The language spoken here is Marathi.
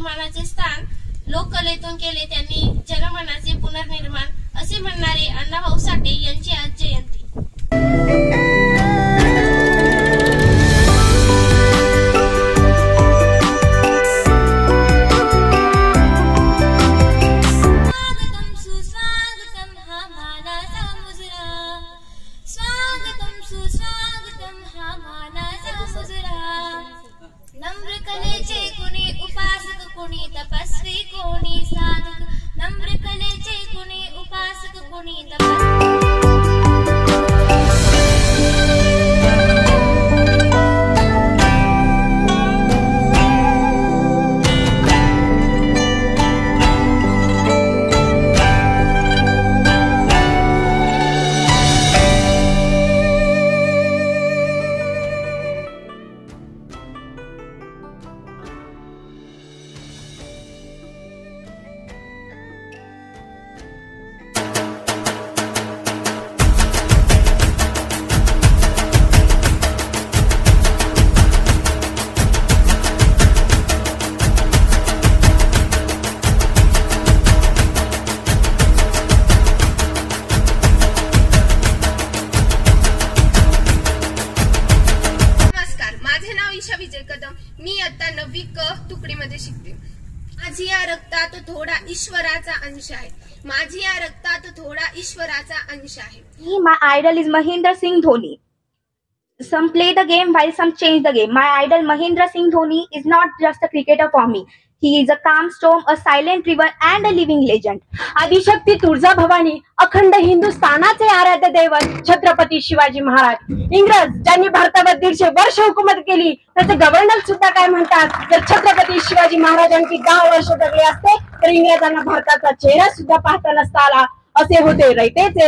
स्वाभिमानाचे स्थान लोककलेतून केले त्यांनी जनमनाचे पुनर्निर्माण असे म्हणणारे अण्णाभाऊ साठे यांची आज जयंती। नम्र कलेचे कुणी उपासक कुणी तपस्वी कोणी साधक नम्र कलेचे कुणी उपासक कुणी मी आता 9वी क तुकडीमध्ये शिकते। माझी या रक्तात थोडा ईश्वराचा अंश आहे। माझी या रक्तात थोडा ईश्वराचा अंश आहे। My idol is Mahendra Singh Dhoni. Some play the game while some change the game. My idol Mahendra Singh Dhoni is not just a cricketer for me. He is a calm storm, a silent river and a living legend. Adishakti Tuljabhavani अखंड हिंदुस्थानाचे आराध्य दैवत छत्रपती शिवाजी महाराज। इंग्रज ज्यांनी भारतावर 150 वर्ष हुकूमत केली त्याचे गव्हर्नर सुद्धा काय म्हणतात, जर छत्रपती शिवाजी महाराजांची 10 वर्ष जगले असते तर इंग्रजांना भारताचा चेहरा सुद्धा पाहता नसता आला असे होते रयतेचे